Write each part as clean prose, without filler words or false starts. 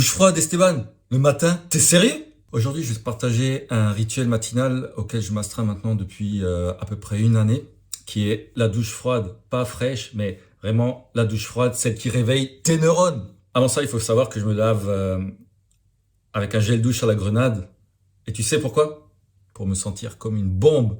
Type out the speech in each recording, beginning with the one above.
Douche froide, Esteban, le matin, t'es sérieux? Aujourd'hui, je vais te partager un rituel matinal auquel je m'astreins maintenant depuis à peu près une année, qui est la douche froide, pas fraîche, mais vraiment la douche froide, celle qui réveille tes neurones. Avant ça, il faut savoir que je me lave avec un gel douche à la grenade. Et tu sais pourquoi? Pour me sentir comme une bombe.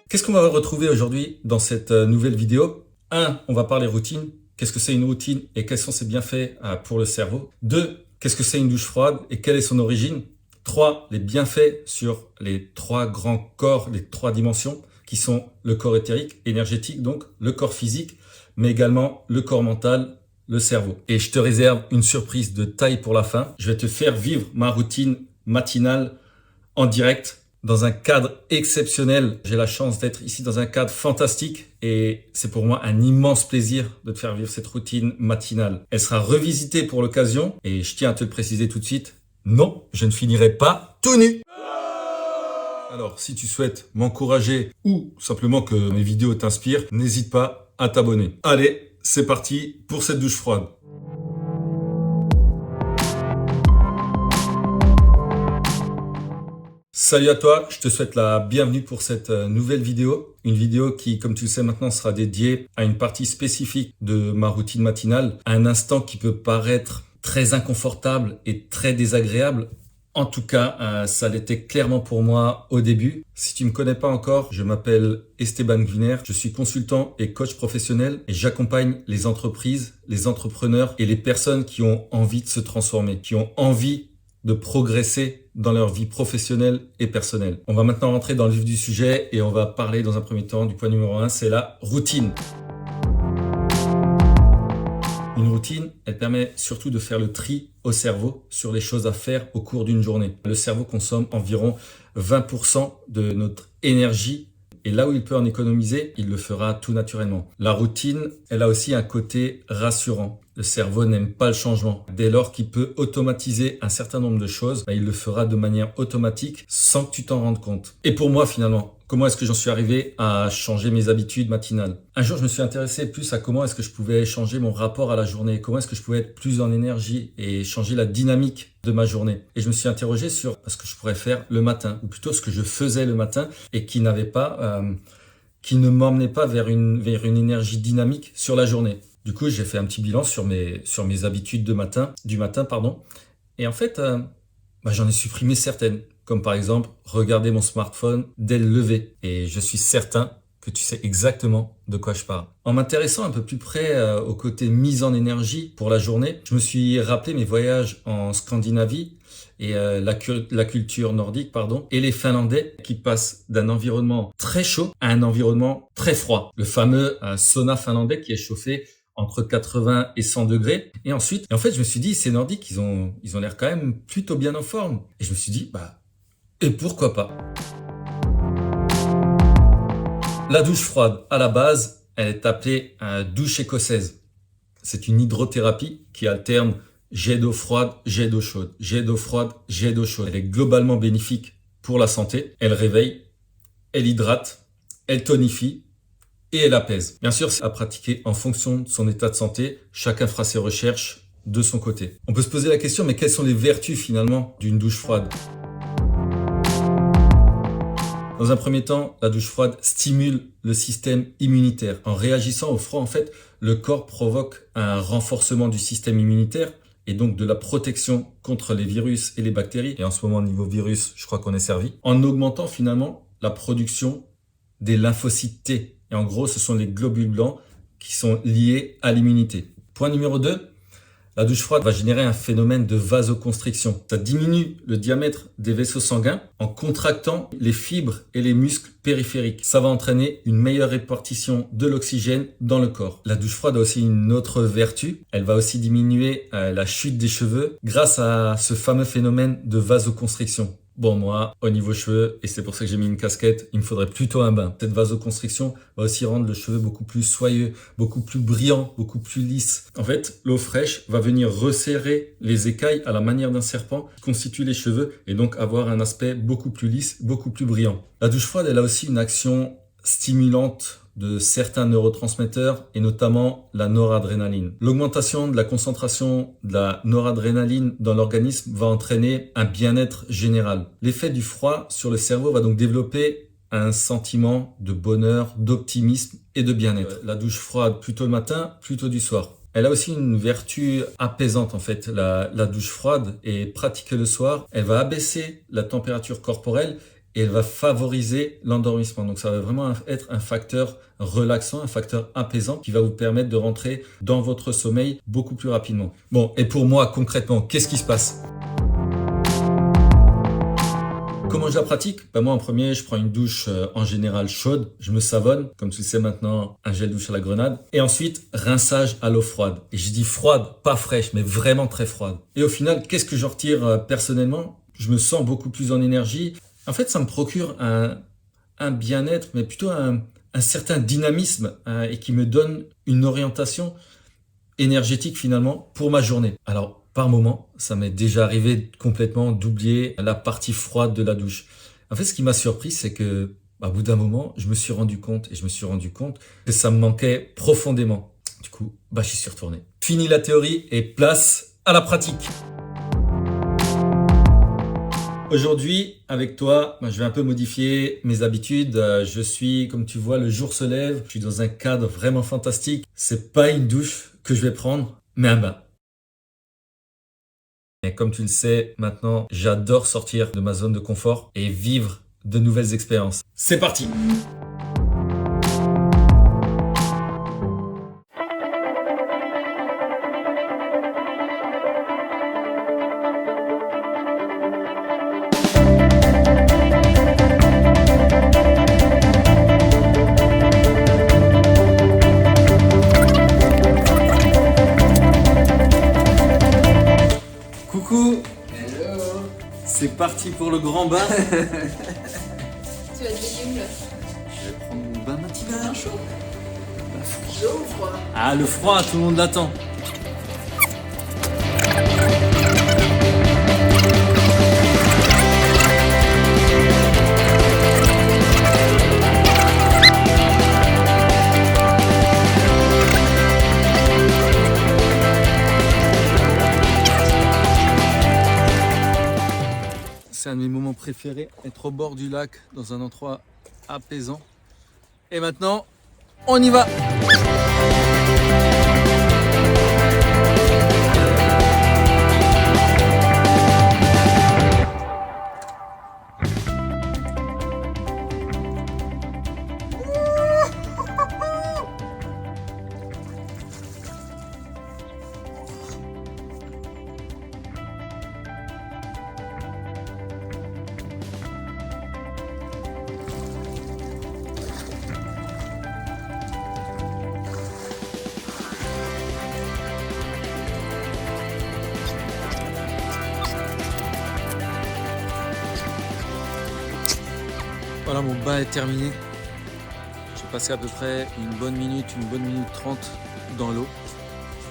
Qu'est-ce qu'on va retrouver aujourd'hui dans cette nouvelle vidéo? 1. On va parler routine. Qu'est-ce que c'est une routine et quels sont ses bienfaits pour le cerveau? 2. Qu'est-ce que c'est une douche froide et quelle est son origine? 3. Les bienfaits sur les 3 grands corps, les 3 dimensions qui sont le corps éthérique, énergétique, donc le corps physique, mais également le corps mental, le cerveau. Et je te réserve une surprise de taille pour la fin. Je vais te faire vivre ma routine matinale en direct dans un cadre exceptionnel. J'ai la chance d'être ici dans un cadre fantastique et c'est pour moi un immense plaisir de te faire vivre cette routine matinale. Elle sera revisitée pour l'occasion et je tiens à te le préciser tout de suite. Non, je ne finirai pas tout nu. Alors, si tu souhaites m'encourager ou simplement que mes vidéos t'inspirent, n'hésite pas à t'abonner. Allez, c'est parti pour cette douche froide. Salut à toi, je te souhaite la bienvenue pour cette nouvelle vidéo. Une vidéo qui, comme tu le sais maintenant, sera dédiée à une partie spécifique de ma routine matinale. Un instant qui peut paraître très inconfortable et très désagréable. En tout cas, ça l'était clairement pour moi au début. Si tu me connais pas encore, je m'appelle Esteban Gwiner. Je suis consultant et coach professionnel et j'accompagne les entreprises, les entrepreneurs et les personnes qui ont envie de se transformer, qui ont envie de progresser dans leur vie professionnelle et personnelle. On va maintenant rentrer dans le vif du sujet et on va parler dans un premier temps du point numéro 1, c'est la routine. Une routine, elle permet surtout de faire le tri au cerveau sur les choses à faire au cours d'une journée. Le cerveau consomme environ 20% de notre énergie et là où il peut en économiser, il le fera tout naturellement. La routine, elle a aussi un côté rassurant. Le cerveau n'aime pas le changement. Dès lors qu'il peut automatiser un certain nombre de choses, il le fera de manière automatique sans que tu t'en rendes compte. Et pour moi finalement, comment est-ce que j'en suis arrivé à changer mes habitudes matinales? Un jour, je me suis intéressé plus à comment est-ce que je pouvais changer mon rapport à la journée, comment est-ce que je pouvais être plus en énergie et changer la dynamique de ma journée. Et je me suis interrogé sur ce que je pourrais faire le matin, ou plutôt ce que je faisais le matin et qui n'avait pas, qui ne m'emmenait pas vers une énergie dynamique sur la journée. Du coup, j'ai fait un petit bilan sur mes habitudes du matin. Et en fait, j'en ai supprimé certaines. Comme par exemple, regarder mon smartphone dès le lever. Et je suis certain que tu sais exactement de quoi je parle. En m'intéressant un peu plus près au côté mise en énergie pour la journée, je me suis rappelé mes voyages en Scandinavie et la culture nordique, et les Finlandais qui passent d'un environnement très chaud à un environnement très froid. Le fameux sauna finlandais qui est chauffé entre 80 et 100 degrés. Et en fait, je me suis dit, ces Nordiques, ils ont l'air quand même plutôt bien en forme. Et je me suis dit, et pourquoi pas? La douche froide, à la base, elle est appelée douche écossaise. C'est une hydrothérapie qui alterne jet d'eau froide, jet d'eau chaude, jet d'eau froide, jet d'eau chaude. Elle est globalement bénéfique pour la santé. Elle réveille, elle hydrate, elle tonifie et elle apaise. Bien sûr, c'est à pratiquer en fonction de son état de santé. Chacun fera ses recherches de son côté. On peut se poser la question, mais quelles sont les vertus finalement d'une douche froide? Dans un premier temps, la douche froide stimule le système immunitaire. En réagissant au froid, en fait, le corps provoque un renforcement du système immunitaire et donc de la protection contre les virus et les bactéries. Et en ce moment, au niveau virus, je crois qu'on est servi. En augmentant finalement la production des lymphocytes T. Et en gros, ce sont les globules blancs qui sont liés à l'immunité. Point numéro 2. La douche froide va générer un phénomène de vasoconstriction. Ça diminue le diamètre des vaisseaux sanguins en contractant les fibres et les muscles périphériques. Ça va entraîner une meilleure répartition de l'oxygène dans le corps. La douche froide a aussi une autre vertu. Elle va aussi diminuer la chute des cheveux grâce à ce fameux phénomène de vasoconstriction. Bon, moi, au niveau cheveux, et c'est pour ça que j'ai mis une casquette, il me faudrait plutôt un bain. Cette vasoconstriction va aussi rendre le cheveu beaucoup plus soyeux, beaucoup plus brillant, beaucoup plus lisse. En fait, l'eau fraîche va venir resserrer les écailles à la manière d'un serpent qui constitue les cheveux et donc avoir un aspect beaucoup plus lisse, beaucoup plus brillant. La douche froide, elle a aussi une action stimulante de certains neurotransmetteurs et notamment la noradrénaline. L'augmentation de la concentration de la noradrénaline dans l'organisme va entraîner un bien-être général. L'effet du froid sur le cerveau va donc développer un sentiment de bonheur, d'optimisme et de bien-être. La douche froide plutôt le matin, plutôt du soir. Elle a aussi une vertu apaisante en fait, la douche froide, et pratiquée le soir, elle va abaisser la température corporelle et elle va favoriser l'endormissement. Donc ça va vraiment être un facteur relaxant, un facteur apaisant qui va vous permettre de rentrer dans votre sommeil beaucoup plus rapidement. Bon, et pour moi concrètement, qu'est-ce qui se passe ? Comment je la pratique ? Moi en premier, je prends une douche en général chaude, je me savonne, comme tu le sais maintenant, un gel douche à la grenade. Et ensuite, rinçage à l'eau froide. Et je dis froide, pas fraîche, mais vraiment très froide. Et au final, qu'est-ce que je retire personnellement ? Je me sens beaucoup plus en énergie. En fait, ça me procure un bien-être, mais plutôt un certain dynamisme et qui me donne une orientation énergétique finalement pour ma journée. Alors, par moment, ça m'est déjà arrivé complètement d'oublier la partie froide de la douche. En fait, ce qui m'a surpris, c'est que, au bout d'un moment, je me suis rendu compte que ça me manquait profondément. Du coup, j'y suis retourné. Fini la théorie et place à la pratique. Aujourd'hui, avec toi, je vais un peu modifier mes habitudes. Je suis, comme tu vois, le jour se lève. Je suis dans un cadre vraiment fantastique. C'est pas une douche que je vais prendre, mais un bain. Et comme tu le sais, maintenant, j'adore sortir de ma zone de confort et vivre de nouvelles expériences. C'est parti! Coucou! Hello. C'est parti pour le grand bain. Tu vas te baigner où là? Je vais prendre mon bain matinal. Chaud. Chaud ou froid? Ah, le froid, tout le monde l'attend. C'est un de mes moments préférés, être au bord du lac, dans un endroit apaisant. Et maintenant, on y va! Voilà, mon bain est terminé. J'ai passé à peu près une bonne minute 30 dans l'eau.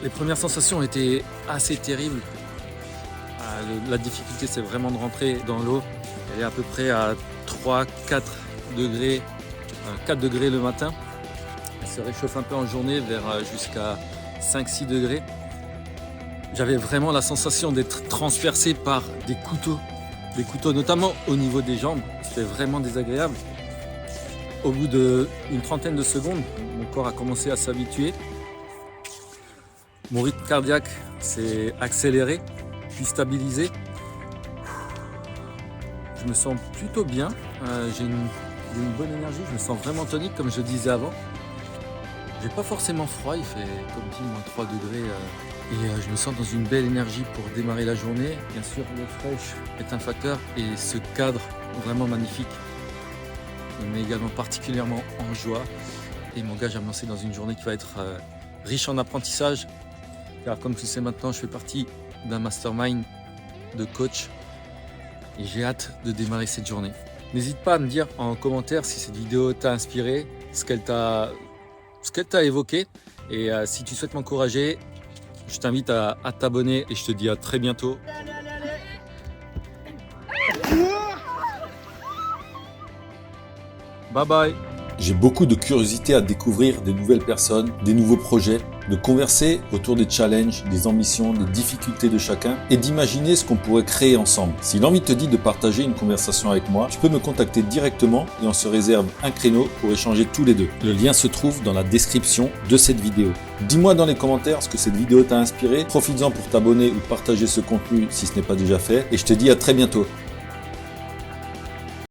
Les premières sensations étaient assez terribles. La difficulté, c'est vraiment de rentrer dans l'eau. Elle est à peu près à 3-4 degrés, 4 degrés le matin. Elle se réchauffe un peu en journée vers jusqu'à 5-6 degrés. J'avais vraiment la sensation d'être transpercé par des couteaux notamment au niveau des jambes. C'était vraiment désagréable. Au bout d'une trentaine de secondes, mon corps a commencé à s'habituer. Mon rythme cardiaque s'est accéléré, puis stabilisé. Je me sens plutôt bien. J'ai une bonne énergie. Je me sens vraiment tonique, comme je disais avant. J'ai pas forcément froid. Il fait, comme dit, moins 3 degrés. Et je me sens dans une belle énergie pour démarrer la journée. Bien sûr, l'eau fraîche est un facteur et ce cadre vraiment magnifique me met également particulièrement en joie et m'engage à me lancer dans une journée qui va être riche en apprentissage. Car comme tu sais maintenant, je fais partie d'un mastermind de coach et j'ai hâte de démarrer cette journée. N'hésite pas à me dire en commentaire si cette vidéo t'a inspiré, ce qu'elle t'a évoqué. Et si tu souhaites m'encourager, je t'invite à t'abonner et je te dis à très bientôt. Bye bye. J'ai beaucoup de curiosité à découvrir des nouvelles personnes, des nouveaux projets, de converser autour des challenges, des ambitions, des difficultés de chacun et d'imaginer ce qu'on pourrait créer ensemble. Si l'envie te dit de partager une conversation avec moi, tu peux me contacter directement et on se réserve un créneau pour échanger tous les deux. Le lien se trouve dans la description de cette vidéo. Dis-moi dans les commentaires ce que cette vidéo t'a inspiré, profites-en pour t'abonner ou partager ce contenu si ce n'est pas déjà fait et je te dis à très bientôt.